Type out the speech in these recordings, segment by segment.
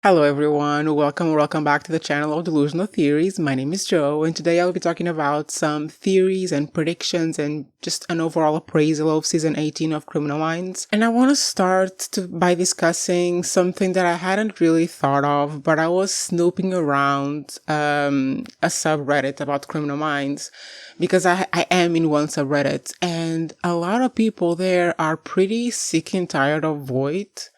Hello everyone, welcome back to the channel of Delusional Theories. My name is Joe, and today I'll be talking about some theories and predictions and just an overall appraisal of season 18 of Criminal Minds. And I want to start by discussing something that I hadn't really thought of, but I was snooping around a subreddit about Criminal Minds because I am in one subreddit, and a lot of people there are pretty sick and tired of voit.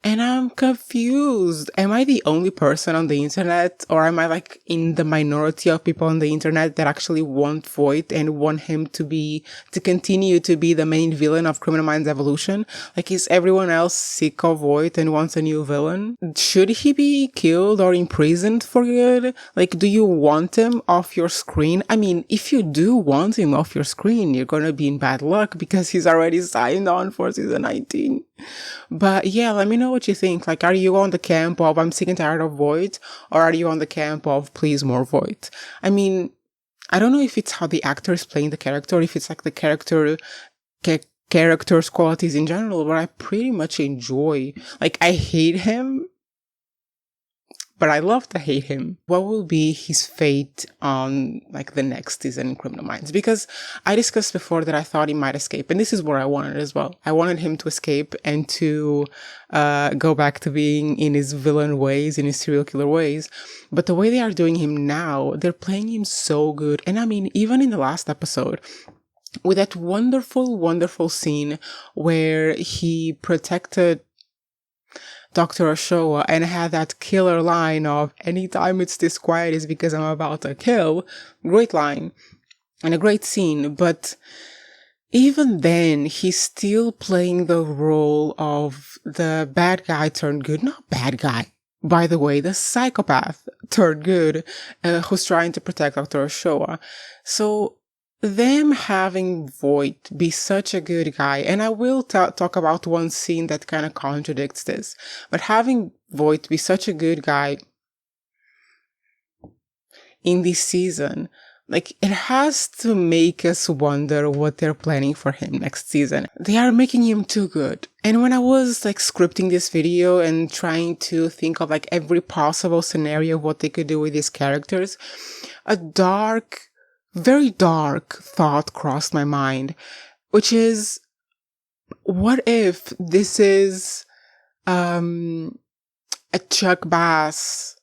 And I'm confused. Am I the only person on the internet, or am I like in the minority of people on the internet that actually want Voight and want him to continue to be the main villain of Criminal Minds Evolution? Like, is everyone else sick of Voight and wants a new villain? Should he be killed or imprisoned for good? Like, do you want him off your screen? I mean, if you do want him off your screen, you're gonna be in bad luck because he's already signed on for season 19. But yeah, let me know what you think. Like, are you on the camp of I'm sick and tired of Voight, or are you on the camp of please more Voight? I mean, I don't know if it's how the actor is playing the character, or if it's like the character's qualities in general, but I pretty much enjoy. Like, I hate him, but I love to hate him. What will be his fate on like the next season in Criminal Minds? Because I discussed before that I thought he might escape, and this is what I wanted as well. I wanted him to escape and to go back to being in his villain ways, in his serial killer ways. But the way they are doing him now, they're playing him so good. And I mean, even in the last episode, with that wonderful, wonderful scene where he protected Dr. Oshoa and had that killer line of anytime it's this quiet is because I'm about to kill. Great line and a great scene, but even then he's still playing the role of the bad guy turned good. Not bad guy, by the way, the psychopath turned good, who's trying to protect Dr. Oshoa. So them having Voight be such a good guy, and I will talk about one scene that kind of contradicts this, but having Voight be such a good guy in this season, like, it has to make us wonder what they're planning for him next season. They are making him too good. And when I was like scripting this video and trying to think of like every possible scenario of what they could do with these characters, a very dark thought crossed my mind, which is, what if this is a Chuck Bass,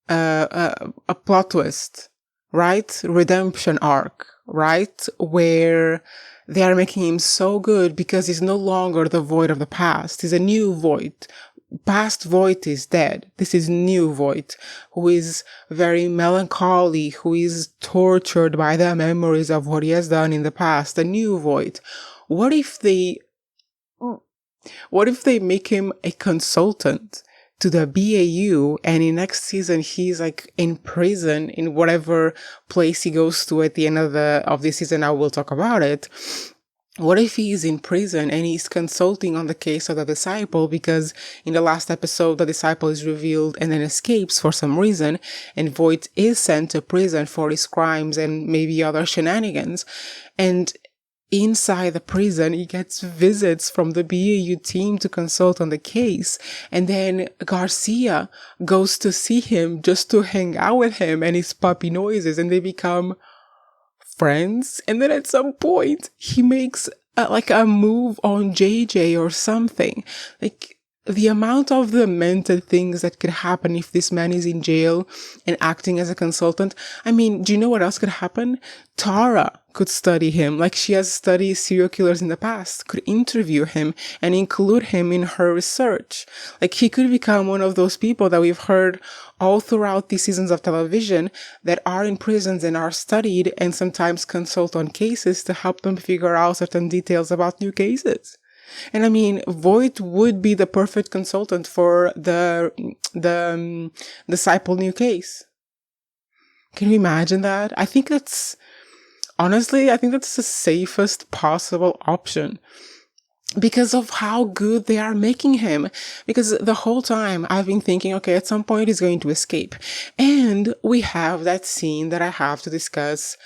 a plot twist, right? Redemption arc, right? Where they are making him so good because he's no longer the Voight of the past. He's a new Voight. Past Voight is dead. This is new Voight, who is very melancholy, who is tortured by the memories of what he has done in the past. A new Voight. What if they make him a consultant to the BAU, and in next season he's like in prison in whatever place he goes to at the end of this season? I will talk about it. What if he's in prison and he's consulting on the case of the disciple, because in the last episode the disciple is revealed and then escapes for some reason, and Voight is sent to prison for his crimes and maybe other shenanigans, and inside the prison he gets visits from the BAU team to consult on the case, and then Garcia goes to see him just to hang out with him and his puppy noises, and they become friends. And then at some point he makes like a move on JJ or something. Like, the amount of demented things that could happen if this man is in jail and acting as a consultant. I mean, do you know what else could happen? Tara could study him, like she has studied serial killers in the past, could interview him and include him in her research. Like, he could become one of those people that we've heard all throughout these seasons of television that are in prisons and are studied and sometimes consult on cases to help them figure out certain details about new cases. And I mean, Voight would be the perfect consultant for the disciple new case. Can you imagine that? Honestly, I think that's the safest possible option. because of how good they are making him. Because the whole time I've been thinking, okay, at some point he's going to escape. And we have that scene that I have to discuss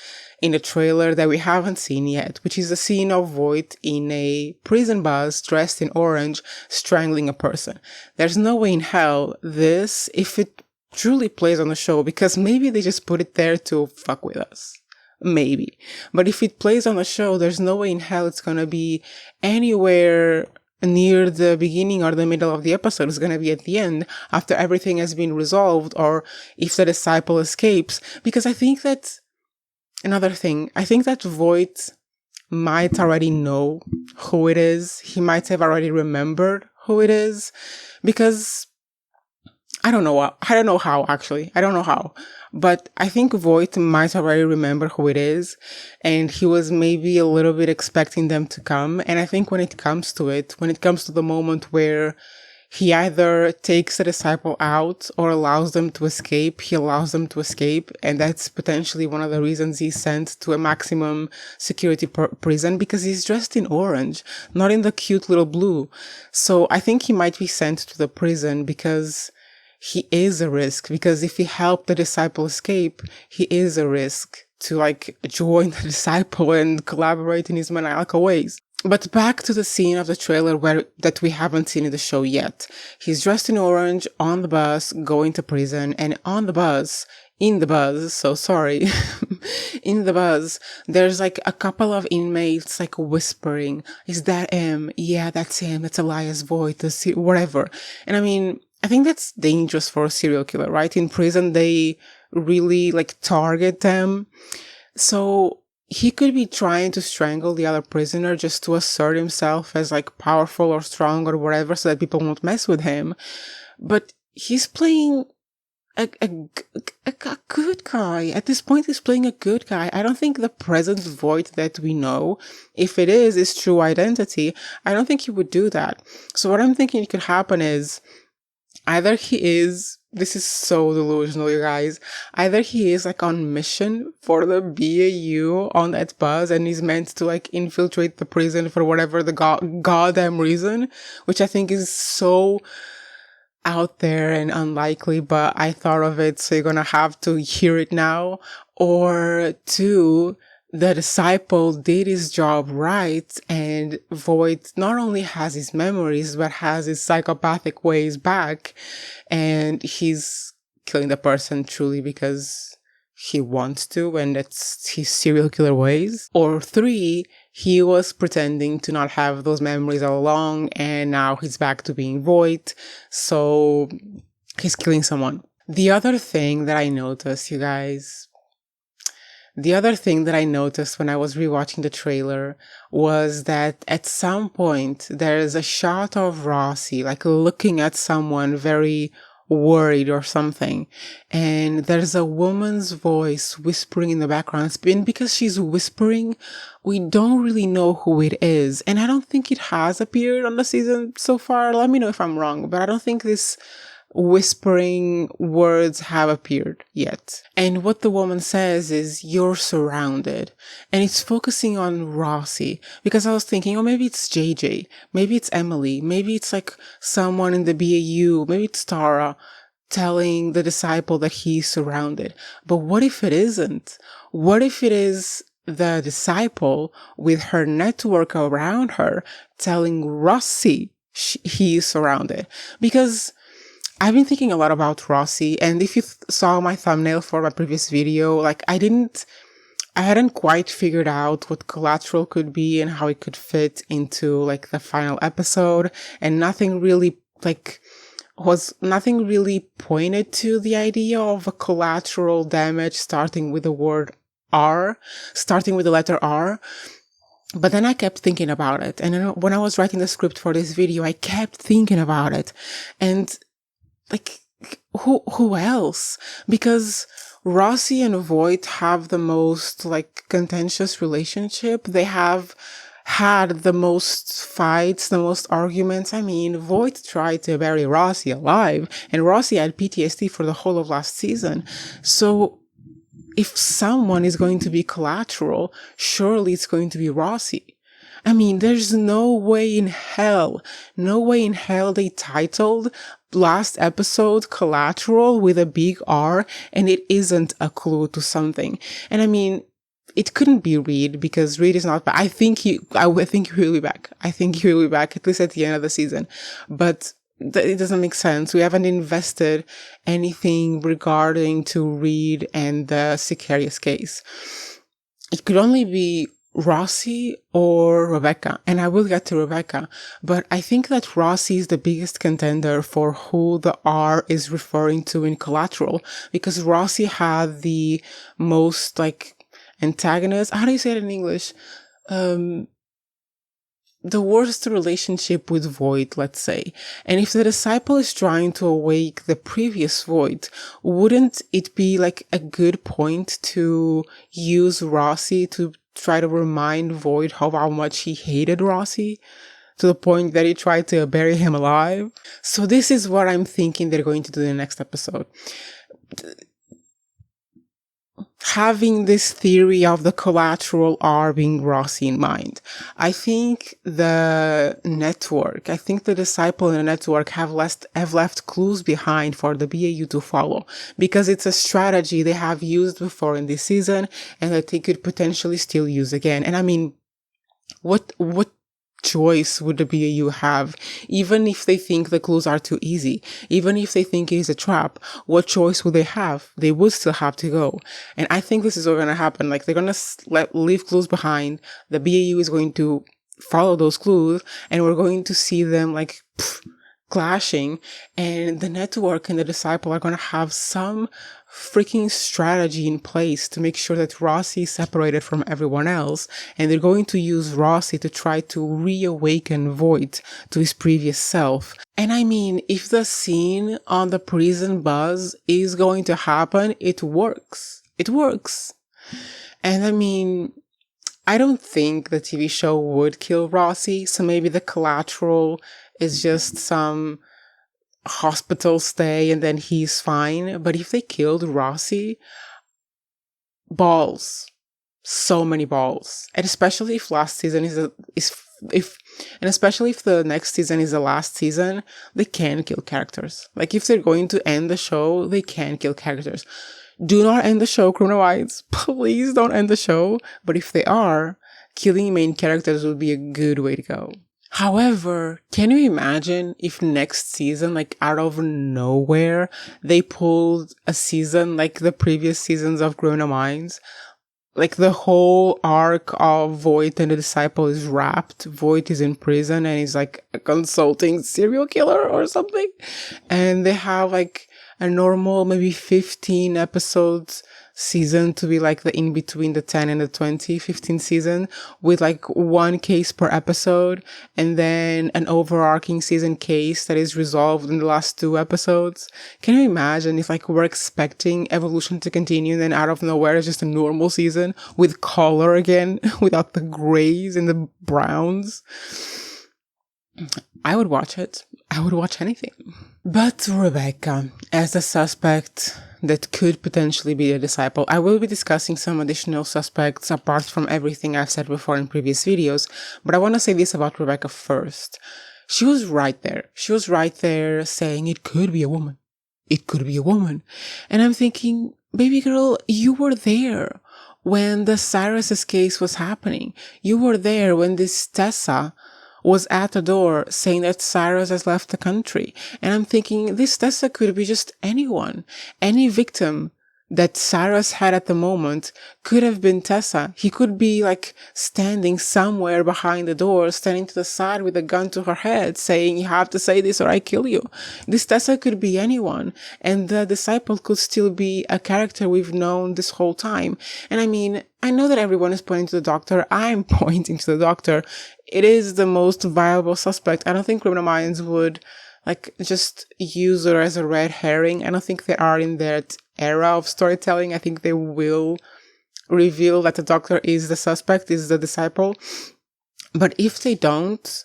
in the trailer that we haven't seen yet, which is the scene of Voight in a prison bus dressed in orange, strangling a person. There's no way in hell this, if it truly plays on the show, because maybe they just put it there to fuck with us. Maybe. But if it plays on the show, there's no way in hell it's gonna be anywhere near the beginning or the middle of the episode. It's gonna be at the end, after everything has been resolved, or if the disciple escapes. Because I think that, another thing, I think that Voight might already know who it is. He might have already remembered who it is. Because I don't know how, actually. I don't know how. But I think Voight might already remember who it is. And he was maybe a little bit expecting them to come. And I think when it comes to the moment where he either takes the disciple out or allows them to escape, he allows them to escape. And that's potentially one of the reasons he's sent to a maximum security prison, because he's dressed in orange, not in the cute little blue. So I think he might be sent to the prison because he is a risk, because if he helped the disciple escape, he is a risk to join the disciple and collaborate in his maniacal ways. But back to the scene of the trailer that we haven't seen in the show yet. He's dressed in orange on the bus going to prison, and in the bus, in the bus, there's a couple of inmates whispering, "Is that him? Yeah, that's him. That's Elias voice, whatever." And I mean, I think that's dangerous for a serial killer, right? In prison, they really target them. So he could be trying to strangle the other prisoner just to assert himself as powerful or strong or whatever, so that people won't mess with him. But he's playing a good guy. At this point, he's playing a good guy. I don't think the present Voight that we know, if it is his true identity, I don't think he would do that. So what I'm thinking could happen is, either he is, this is so delusional, you guys, either he is on mission for the BAU on that bus and he's meant to infiltrate the prison for whatever the goddamn reason, which I think is so out there and unlikely, but I thought of it, so you're gonna have to hear it now. Or two, the disciple did his job right, and Voight not only has his memories, but has his psychopathic ways back, and he's killing the person truly because he wants to, and that's his serial killer ways. Or three, he was pretending to not have those memories all along, and now he's back to being Voight, so he's killing someone. The other thing that I noticed, you guys, when I was rewatching the trailer was that at some point there's a shot of Rossi looking at someone very worried or something, and there's a woman's voice whispering in the background. And because she's whispering, we don't really know who it is, and I don't think it has appeared on the season so far. Let me know if I'm wrong, but I don't think this whispering words have appeared yet. And what the woman says is, "You're surrounded." And it's focusing on Rossi, because I was thinking, oh, maybe it's JJ, maybe it's Emily, maybe it's someone in the BAU, maybe it's Tara telling the disciple that he's surrounded. But what if it isn't? What if it is the disciple with her network around her telling Rossi he's surrounded? Because I've been thinking a lot about Rossi, and if you saw my thumbnail for my previous video, I hadn't quite figured out what Collateral could be and how it could fit into the final episode, and nothing really pointed to the idea of a collateral damage starting with the letter R. But then I kept thinking about it, and when I was writing the script for this video, I kept thinking about it, and who else? Because Rossi and Voight have the most contentious relationship. They have had the most fights, the most arguments. I mean, Voight tried to bury Rossi alive, and Rossi had PTSD for the whole of last season. So if someone is going to be collateral, surely it's going to be Rossi. I mean, there's no way in hell they titled last episode Collateral with a big R and it isn't a clue to something. And I mean, it couldn't be Reid because Reid is not back. I think he will be back. I think he will be back at least at the end of the season. But it doesn't make sense. We haven't invested anything regarding to Reid and the sicarios case. It could only be Rossi or Rebecca, and I will get to Rebecca, but I think that Rossi is the biggest contender for who the R is referring to in Collateral, because Rossi had the most, like, antagonist. How do you say it in English? The worst relationship with voit, let's say. And if the disciple is trying to awake the previous voit, wouldn't it be like a good point to use Rossi to try to remind voit how much he hated Rossi? To the point that he tried to bury him alive? So this is what I'm thinking they're going to do in the next episode. Having this theory of the collateral R being Rossi in mind, I think the disciple and the network have left clues behind for the BAU to follow, because it's a strategy they have used before in this season and that they could potentially still use again. And I mean, what choice would the BAU have? Even if they think the clues are too easy, even if they think it is a trap, what choice would they have? They would still have to go. And I think this is what's going to happen. Like, they're going to leave clues behind. The BAU is going to follow those clues, and we're going to see them like clashing, and the network and the disciple are going to have some freaking strategy in place to make sure that Rossi is separated from everyone else, and they're going to use Rossi to try to reawaken Voit to his previous self. And I mean, if the scene on the prison bus is going to happen, it works. It works. And I mean, I don't think the TV show would kill Rossi, so maybe the collateral is just some hospital stay and then he's fine. But if they killed Rossi, balls, so many balls. And especially if last season especially if the next season is the last season, they can kill characters. Like, if they're going to end the show, they can kill characters. Do not end the show, criminalites. Please don't end the show. But if they are, killing main characters would be a good way to go. However, can you imagine if next season, like out of nowhere, they pulled a season like the previous seasons of Criminal Minds? Like, the whole arc of Voit and the disciple is wrapped. Voit is in prison and he's like a consulting serial killer or something. And they have like a normal, maybe 15 episodes season to be like the in between the 10 and the 15 season, with like one case per episode, and then an overarching season case that is resolved in the last 2 episodes. Can you imagine if like we're expecting evolution to continue and then out of nowhere it's just a normal season with color again, without the grays and the browns? I would watch it. I would watch anything. But Rebecca, as the suspect that could potentially be a disciple, I will be discussing some additional suspects apart from everything I've said before in previous videos, but I want to say this about Rebecca first. She was right there. She was right there saying it could be a woman. It could be a woman. And I'm thinking, baby girl, you were there when the Cyrus's case was happening. You were there when this Tessa was at the door saying that Cyrus has left the country. And I'm thinking, this Tessa could be just anyone. Any victim that Cyrus had at the moment could have been Tessa. He could be like standing somewhere behind the door, standing to the side with a gun to her head, saying, you have to say this or I kill you. This Tessa could be anyone. And the disciple could still be a character we've known this whole time. And I mean, I know that everyone is pointing to the doctor. I'm pointing to the doctor. It is the most viable suspect. I don't think Criminal Minds would like just use her as a red herring. I don't think they are in that era of storytelling. I think they will reveal that the doctor is the suspect, is the disciple. But if they don't,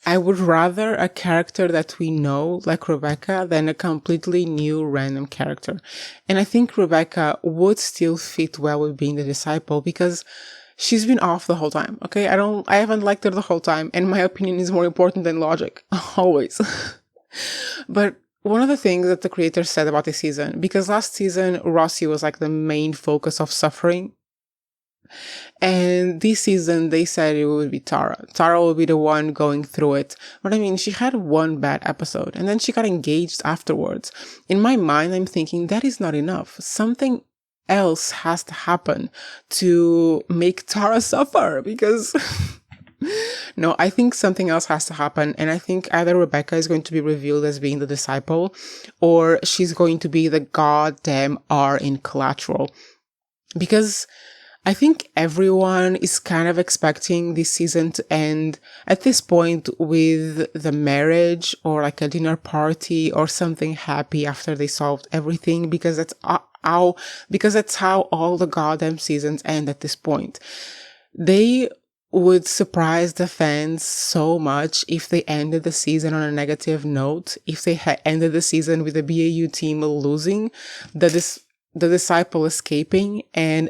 I would rather a character that we know, like Rebecca, than a completely new random character. And I think Rebecca would still fit well with being the disciple, because she's been off the whole time. Okay, I haven't liked her the whole time, and my opinion is more important than logic, always. But one of the things that the creator said about this season, because last season Rossi was like the main focus of suffering, and this season they said it would be Tara. Tara will be the one going through it. But I mean, she had one bad episode and then she got engaged afterwards. In my mind, I'm thinking that is not enough. Something else has to happen to make Tara suffer, because no, I think something else has to happen. And I think either Rebecca is going to be revealed as being the disciple, or she's going to be the goddamn R in Collateral. Because I think everyone is kind of expecting this season to end at this point with the marriage or like a dinner party or something happy after they solved everything, because that's how all the goddamn seasons end at this point. They would surprise the fans so much if they ended the season on a negative note, if they had ended the season with the BAU team losing, the disciple escaping, and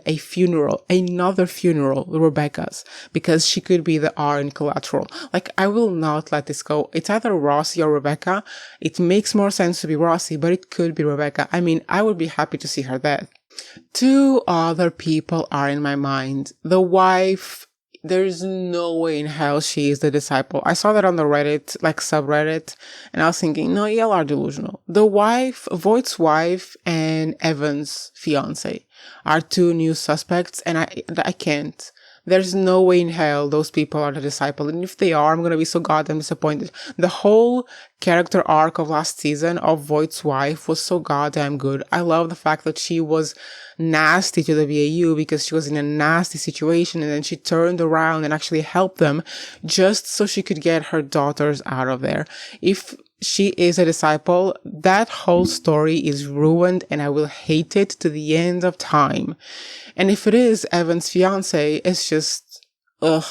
another funeral, Rebecca's, because she could be the R in Collateral. Like, I will not let this go. It's either Rossi or Rebecca. It makes more sense to be Rossi, but it could be Rebecca. I mean, I would be happy to see her death. Two other people are in my mind. The wife, there's no way in hell she is the disciple. I saw that on the Reddit, like subreddit, and I was thinking, no, y'all are delusional. The wife, Voight's wife, and Evan's fiance are two new suspects, and I can't. There's no way in hell those people are the disciple. And if they are, I'm going to be so goddamn disappointed. The whole character arc of last season of Voight's wife was so goddamn good. I love the fact that she was nasty to the BAU because she was in a nasty situation, and then she turned around and actually helped them just so she could get her daughters out of there. If she is a disciple, that whole story is ruined, and I will hate it to the end of time. And if it is Evan's fiance, it's just, ugh.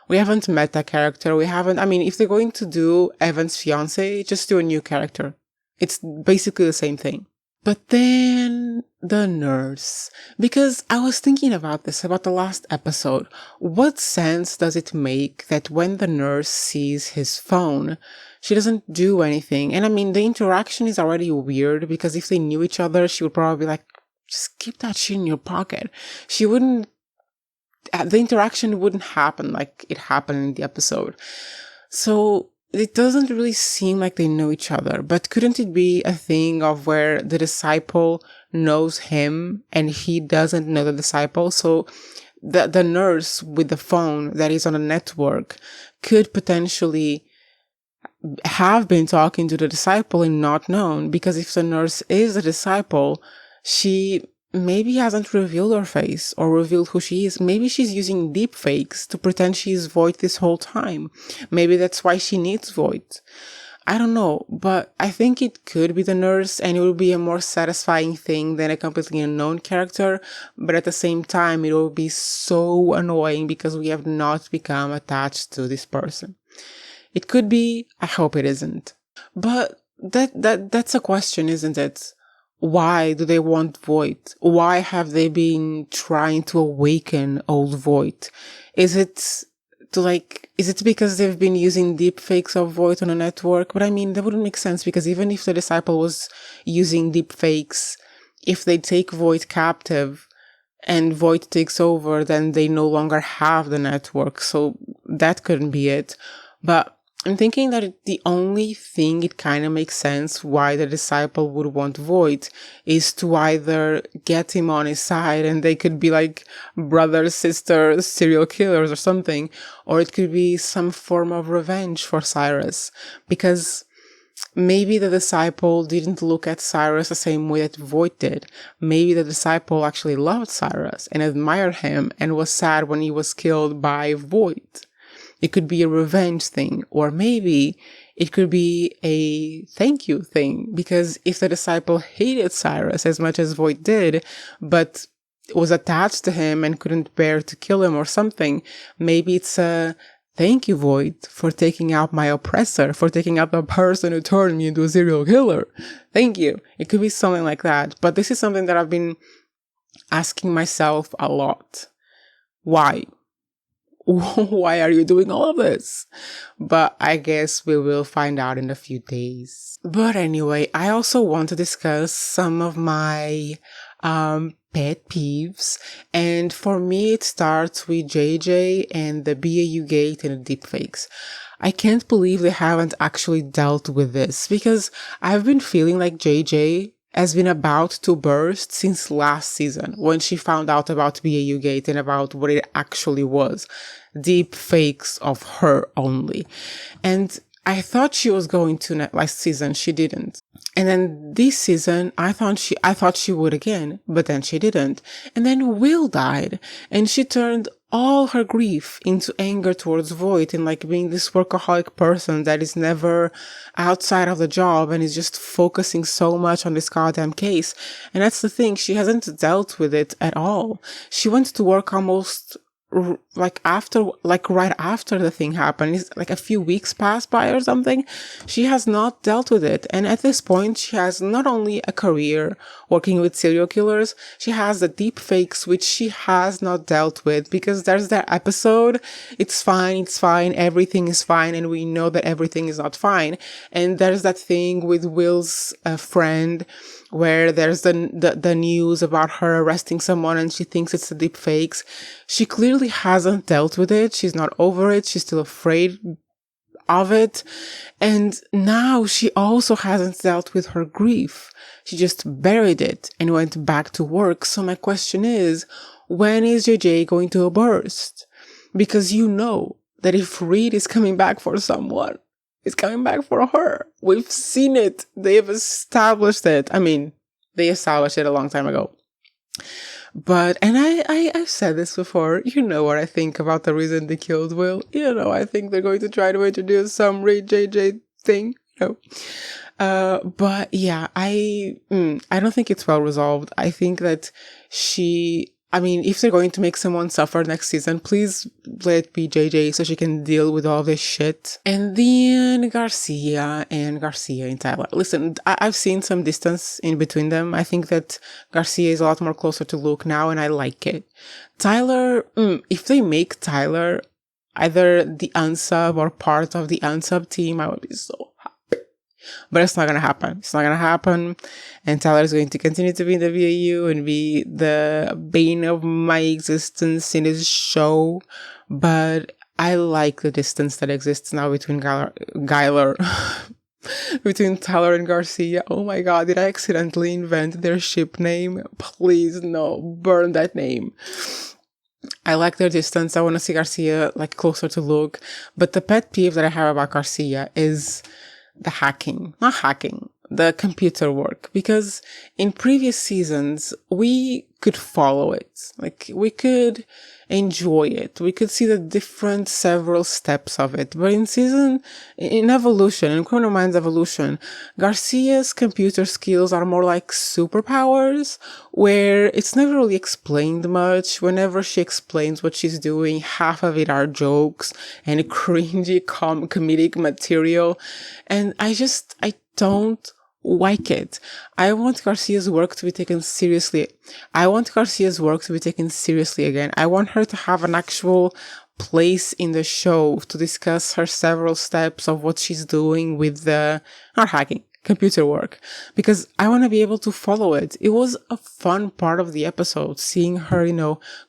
We haven't met that character. I mean, if they're going to do Evan's fiance, just do a new character. It's basically the same thing. But then the nurse, because I was thinking about the last episode. What sense does it make that when the nurse sees his phone, she doesn't do anything? And I mean, the interaction is already weird, because if they knew each other, she would probably be like, just keep that shit in your pocket. The interaction wouldn't happen like it happened in the episode. So it doesn't really seem like they know each other, but couldn't it be a thing of where the disciple knows him and he doesn't know the disciple? So the nurse with the phone that is on a network could potentially have been talking to the disciple and not known, because if the nurse is a disciple, she maybe hasn't revealed her face or revealed who she is. Maybe she's using deep fakes to pretend she's Voight this whole time. Maybe that's why she needs Voight. I don't know, but I think it could be the nurse, and it would be a more satisfying thing than a completely unknown character. But at the same time, it will be so annoying because we have not become attached to this person. It could be. I hope it isn't. But that's a question, isn't it? Why do they want Voight? Why have they been trying to awaken old Voight? Is it because they've been using deep fakes of Voight on a network? But I mean, that wouldn't make sense, because even if the disciple was using deep fakes, if they take Voight captive and Voight takes over, then they no longer have the network. So that couldn't be it. But I'm thinking that the only thing it kind of makes sense why the disciple would want Voight is to either get him on his side and they could be like brother, sister, serial killers or something, or it could be some form of revenge for Cyrus, because maybe the disciple didn't look at Cyrus the same way that Voight did. Maybe the disciple actually loved Cyrus and admired him and was sad when he was killed by Voight. It could be a revenge thing, or maybe it could be a thank you thing, because if the disciple hated Cyrus as much as Voight did, but was attached to him and couldn't bear to kill him or something, maybe it's a thank you, Voight, for taking out my oppressor, for taking out the person who turned me into a serial killer. Thank you. It could be something like that. But this is something that I've been asking myself a lot. Why? Why are you doing all of this? But I guess we will find out in a few days. But anyway, I also want to discuss some of my pet peeves. And for me, it starts with JJ and the BAU gate and the deepfakes. I can't believe they haven't actually dealt with this, because I've been feeling like JJ has been about to burst since last season, when she found out about BAU Gate and about what it actually was. Deep fakes of her only. And I thought she was going to last season. She didn't. And then this season, I thought she would again, but then she didn't. And then Will died, and she turned all her grief into anger towards Voight and like being this workaholic person that is never outside of the job and is just focusing so much on this goddamn case. And that's the thing. She hasn't dealt with it at all. She went to work almost right after the thing happened. It's like a few weeks passed by or something. She has not dealt with it. And at this point, she has not only a career working with serial killers, she has the deep fakes, which she has not dealt with, because there's that episode, it's fine, everything is fine, and we know that everything is not fine. And there's that thing with Will's friend, where there's the news about her arresting someone and she thinks it's the deep fakes. She clearly hasn't dealt with it. She's not over it. She's still afraid of it. And now she also hasn't dealt with her grief. She just buried it and went back to work. So my question is, when is JJ going to burst? Because you know that if Reid is coming back for someone, it's coming back for her. We've seen it. They've established it. I mean, they established it a long time ago. But, and I've said this before, you know what I think about the reason they killed Will. You know, I think they're going to try to introduce some Reid JJ thing, you know. But yeah, I don't think it's well resolved. I think that if they're going to make someone suffer next season, please let it be JJ so she can deal with all this shit. And then Garcia and Tyler. Listen, I've seen some distance in between them. I think that Garcia is a lot more closer to Luke now, and I like it. Tyler, if they make Tyler either the unsub or part of the unsub team, I would be so happy. But it's not going to happen. It's not going to happen. And Tyler is going to continue to be in the VAU and be the bane of my existence in his show. But I like the distance that exists now between between Tyler and Garcia. Oh my god, did I accidentally invent their ship name? Please, no, burn that name. I like their distance. I want to see Garcia like closer to Luke. But the pet peeve that I have about Garcia is the computer work, because in previous seasons we could follow it, like we could enjoy it, we could see the different several steps of it. But in Criminal Minds Evolution, Garcia's computer skills are more like superpowers, where it's never really explained much. Whenever she explains what she's doing, half of it are jokes and cringy comedic material, and I don't like it. I want Garcia's work to be taken seriously. I want again. I want her to have an actual place in the show to discuss her several steps of what she's doing with computer work, because I want to be able to follow it. It was a fun part of the episode, seeing her,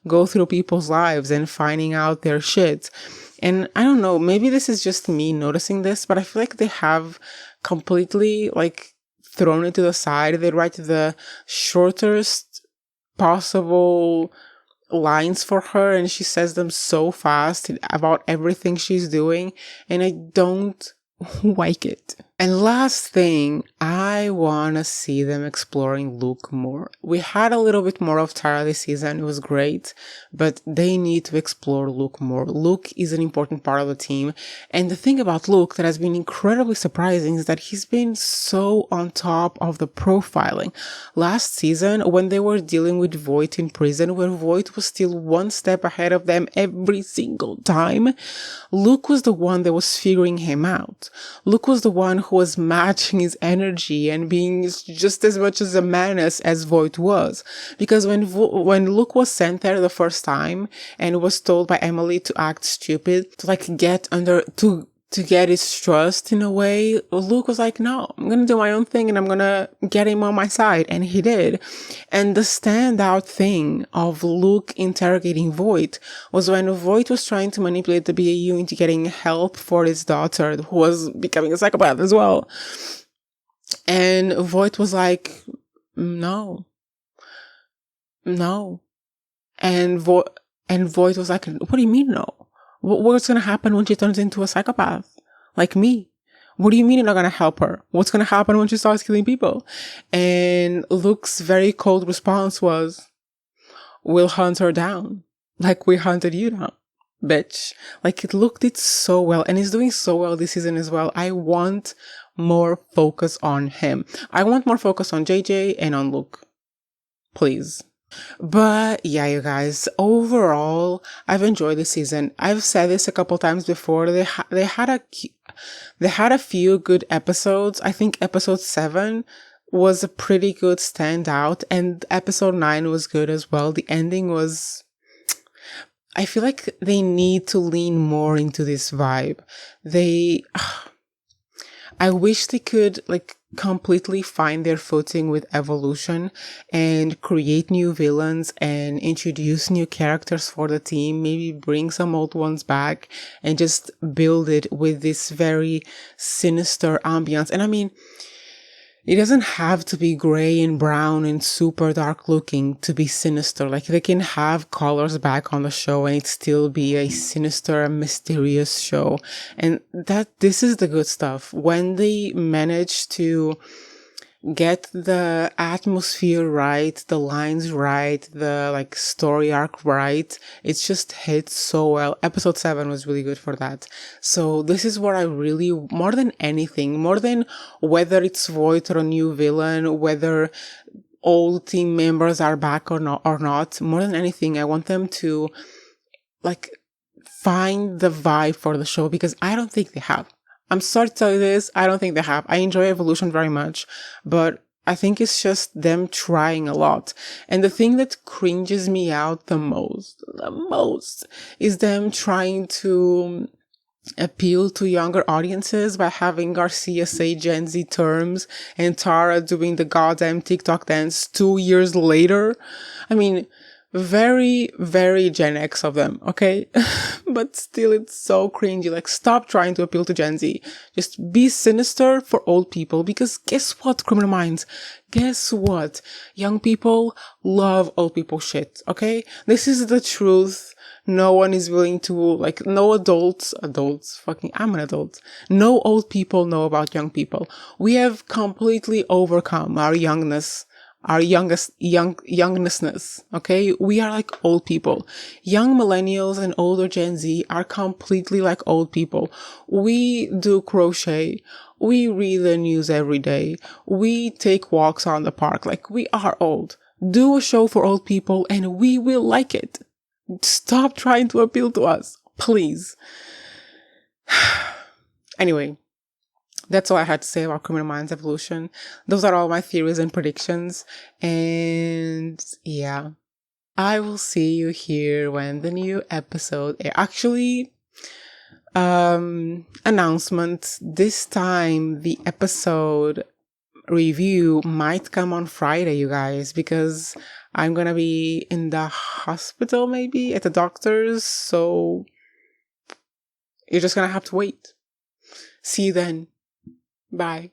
go through people's lives and finding out their shit. And I don't know, maybe this is just me noticing this, but I feel like they have completely thrown it to the side. They write the shortest possible lines for her, and she says them so fast about everything she's doing, and I don't like it. And last thing, I want to see them exploring Luke more. We had a little bit more of Tara this season. It was great, but they need to explore Luke more. Luke is an important part of the team. And the thing about Luke that has been incredibly surprising is that he's been so on top of the profiling. Last season, when they were dealing with Voight in prison, where Voight was still one step ahead of them every single time, Luke was the one that was figuring him out. Luke was the one who was matching his energy and being just as much as a menace as Voight was. Because when Luke was sent there the first time and was told by Emily to act stupid, to like get under, to get his trust in a way, Luke was like, no, I'm going to do my own thing and I'm going to get him on my side. And he did. And the standout thing of Luke interrogating Voight was when Voight was trying to manipulate the BAU into getting help for his daughter, who was becoming a psychopath as well. And Voight was like, no. And Voight was like, what do you mean no? What's going to happen when she turns into a psychopath? Like me? What do you mean you're not going to help her? What's going to happen when she starts killing people? And Luke's very cold response was, we'll hunt her down. Like we hunted you down, bitch. Like Luke did so well and he's doing so well this season as well. I want more focus on him. I want more focus on JJ and on Luke. Please. But yeah, you guys, overall, I've enjoyed this season. I've said this a couple times before. They had a few good episodes. I think episode 7 was a pretty good standout, and episode 9 was good as well. The ending was, I feel like they need to lean more into this vibe. I wish they could like completely find their footing with evolution and create new villains and introduce new characters for the team, maybe bring some old ones back and just build it with this very sinister ambience. And I mean, it doesn't have to be gray and brown and super dark looking to be sinister. Like they can have colors back on the show and it still be a sinister, mysterious show. And this is the good stuff. When they manage to get the atmosphere right, the lines right, the like story arc right, it's just hits so well. Episode 7 was really good for that. So this is what I really, more than anything, more than whether it's Voight or a new villain, whether old team members are back or not, more than anything, I want them to like find the vibe for the show, because I don't think they have. I'm sorry to tell you this, I don't think they have. I enjoy Evolution very much, but I think it's just them trying a lot. And the thing that cringes me out the most, is them trying to appeal to younger audiences by having Garcia say Gen Z terms and Tara doing the goddamn TikTok dance 2 years later. I mean, very, very Gen X of them, okay? But still, it's so cringy. Like, stop trying to appeal to Gen Z. Just be sinister for old people, because guess what, Criminal Minds? Guess what? Young people love old people shit, okay? This is the truth. No one is willing to, like, no adults, fucking, I'm an adult. No old people know about young people. We have completely overcome our youngness. Our youngnessness, okay? We are like old people. Young millennials and older Gen Z are completely like old people. We do crochet. We read the news every day. We take walks on the park. Like, we are old. Do a show for old people and we will like it. Stop trying to appeal to us, please. Anyway. That's all I had to say about Criminal Minds Evolution. Those are all my theories and predictions. And yeah, I will see you here when the new episode, actually, announcement. This time, the episode review might come on Friday, you guys, because I'm gonna be in the hospital, maybe at the doctor's. So you're just gonna have to wait. See you then. Bye.